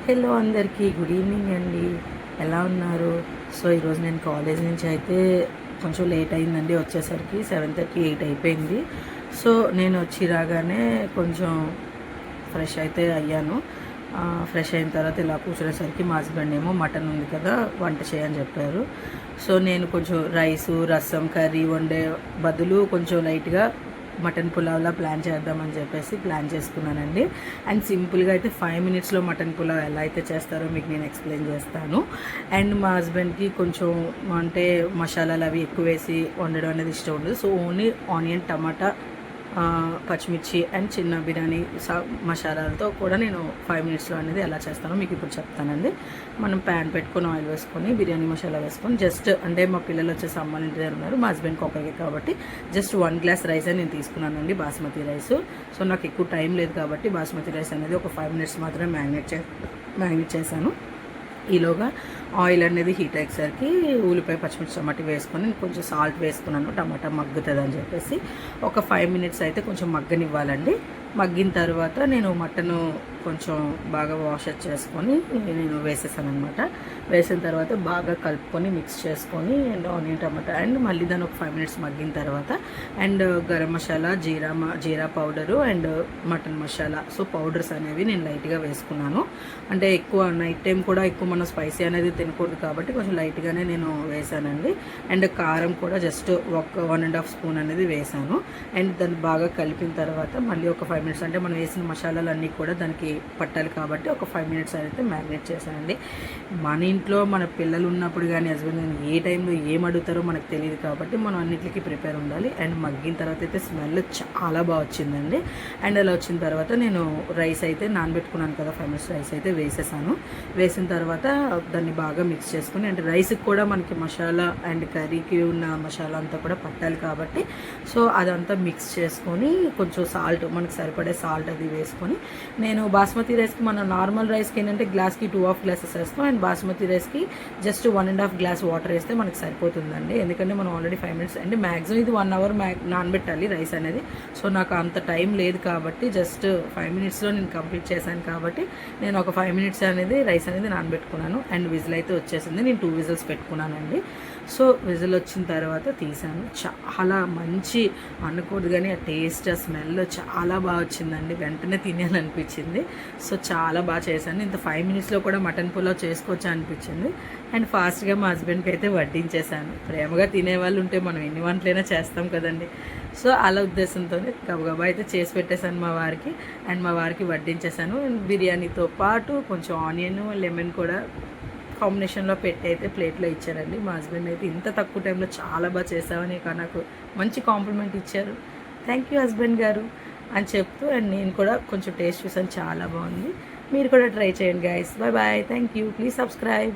Hello అందరికీ good evening అండి. ఎలా ఉన్నారు? సో ఈరోజు నేను కాలేజ్ నుంచి అయితే కొంచెం లేట్ అయిందండి, వచ్చేసరికి 7:30 8 అయిపోయింది. సో నేను వచ్చి రాగానే కొంచెం ఫ్రెష్ అయితే అయ్యాను. ఫ్రెష్ అయిన తర్వాత ఇలా కూర్చునేసరికి మా హస్బెండ్ ఏమో మటన్ ఉంది కదా వంట చేయని చెప్పారు. సో నేను కొంచెం రైసు రసం కర్రీ వండే బదులు కొంచెం లైట్గా మటన్ పులావ్లా ప్లాన్ చేద్దామని చెప్పేసి ప్లాన్ చేసుకున్నానండి. అండ్ సింపుల్గా అయితే 5 మినిట్స్లో మటన్ పులావ్ ఎలా అయితే చేస్తారో మీకు నేను ఎక్స్ప్లెయిన్ చేస్తాను. అండ్ మా హస్బెండ్కి కొంచెం అంటే మసాలాలు అవి ఎక్కువ వేసి వండడం అనేది ఇష్టం ఉండదు. సో ఓన్లీ ఆనియన్ టమాటా పచ్చిమిర్చి అండ్ చిన్న బిర్యానీ మసాలాలతో కూడా నేను 5 మినిట్స్లో అనేది ఎలా చేస్తానో మీకు ఇప్పుడు చెప్తానండి. మనం ప్యాన్ పెట్టుకొని ఆయిల్ వేసుకొని బిర్యానీ మసాలా వేసుకొని జస్ట్ అంటే మా పిల్లలు వచ్చేసి అమ్మ ఇంటి దగ్గర ఉన్నారు, మా హస్బెండ్కి ఒకరికి కాబట్టి జస్ట్ 1 గ్లాస్ రైస్ అని నేను తీసుకున్నానండి, బాస్మతి రైస్. సో నాకు ఎక్కువ టైం లేదు కాబట్టి బాస్మతి రైస్ అనేది ఒక 5 మినిట్స్ మాత్రమే మ్యారినేట్ చేశాను. ఈలోగా ఆయిల్ అనేది హీట్ అయ్యేసరికి ఉల్లిపాయ పచ్చిమిర్చి టమాటా వేసుకొని కొంచెం సాల్ట్ వేసుకున్నాను, టమాటా మగ్గుతుంది అని చెప్పేసి ఒక 5 మినిట్స్ అయితే కొంచెం మగ్గనివ్వాలండి. మగ్గిన తర్వాత నేను మటన్ కొంచెం బాగా వాష్ చేసుకొని నేను వేసేసాను అనమాట. వేసిన తర్వాత బాగా కలుపుకొని మిక్స్ చేసుకొని అండ్ ఆనియన్ టమాటా అండ్ మళ్ళీ దాన్ని ఒక 5 మినిట్స్ మగ్గిన తర్వాత and garam masala jeera powder and mutton masala so powders అనేవి నేను లైట్గా వేసుకున్నాను. అంటే ఎక్కువ నైట్ టైం కూడా ఎక్కువ మనం స్పైసీ అనేది తినకూడదు కాబట్టి కొంచెం లైట్గానే నేను వేసానండి. అండ్ కారం కూడా జస్ట్ ఒక 1.5 స్పూన్ అనేది వేసాను. అండ్ దాన్ని బాగా కలిపిన తర్వాత మళ్ళీ ఒక 5 మినిట్స్ అంటే మనం వేసిన మసాలాలు అన్నీ కూడా దానికి పట్టాలి కాబట్టి ఒక 5 మినిట్స్ అయితే మ్యారినేట్ చేశానండి. మన ఇంట్లో మన పిల్లలు ఉన్నప్పుడు కానీ హస్బెండ్ కానీ ఏ టైంలో ఏం అడుగుతారో మనకు తెలియదు కాబట్టి మనం అన్నింటికి ప్రిపేర్ ఉండాలి. అండ్ మగ్గిన తర్వాత అయితే స్మెల్ చాలా బాగా వచ్చిందండి. అండ్ అలా వచ్చిన తర్వాత నేను రైస్ అయితే నానబెట్టుకున్నాను కదా 5 మినిట్స్ రైస్ అయితే వేసేసాను. వేసిన తర్వాత దాన్ని బాగా మిక్స్ చేసుకుని అండ్ రైస్కి కూడా మనకి మసాలా అండ్ కర్రీకి ఉన్న మసాలా అంతా కూడా పట్టాలి కాబట్టి సో అదంతా మిక్స్ చేసుకొని కొంచెం సాల్ట్ మనకి సరిపడే సాల్ట్ అది వేసుకొని నేను బాస్మతి రైస్కి మన నార్మల్ రైస్కి ఏంటంటే గ్లాస్కి 2.5 గ్లాసెస్ వేస్తాం అండ్ బాస్మతి రైస్కి జస్ట్ 1.5 గ్లాస్ వాటర్ వేస్తే మనకి సరిపోతుందండి. ఎందుకంటే మనం ఆల్రెడీ 5 మినిట్స్ అంటే మ్యాక్సిమం ఇది 1 అవర్ నానబెట్టాలి రైస్ అనేది. సో నాకు అంత టైం లేదు కాబట్టి జస్ట్ 5 మినిట్స్లో నేను కంప్లీట్ చేశాను కాబట్టి నేను ఒక 5 మినిట్స్ అనేది రైస్ అనేది నానబెట్టుకున్నాను. అండ్ విజిల్ అయితే వచ్చేసింది, నేను 2 విజిల్స్ పెట్టుకున్నానండి. సో విజిల్ వచ్చిన తర్వాత తీసాను. చాలా మంచి అనకూడదు కానీ ఆ టేస్ట్ ఆ స్మెల్ చాలా బాగా వచ్చిందండి, వెంటనే తినేయాలనిపించింది. సో చాలా బాగా చేశాను. ఇంత 5 మినిట్స్లో కూడా మటన్ పులావ్ చేసుకోవచ్చా అనిపించింది. అండ్ ఫాస్ట్గా మా హస్బెండ్కి అయితే వడ్డించేశాను. ప్రేమగా తినేవాళ్ళు ఉంటే మనం ఎన్ని వంటలైనా చేస్తాం కదండి. సో అలా ఉద్దేశంతో గబగబా అయితే చేసి పెట్టేశాను మా వారికి. అండ్ మా వారికి వడ్డించేశాను. బిర్యానీతో పాటు కొంచెం ఆనియన్ లెమన్ కూడా కాంబినేషన్లో పెట్టి అయితే ప్లేట్లో ఇచ్చారండి. మా హస్బెండ్ అయితే ఇంత తక్కువ టైంలో చాలా బాగా చేసావని నాకు మంచి కాంప్లిమెంట్ ఇచ్చారు. థ్యాంక్ యూ హస్బెండ్ గారు అని చెప్తూ అండ్ నేను కూడా కొంచెం టేస్ట్ చూసాను, చాలా బాగుంది. మీరు కూడా ట్రై చేయండి guys. Bye bye, thank you, please subscribe.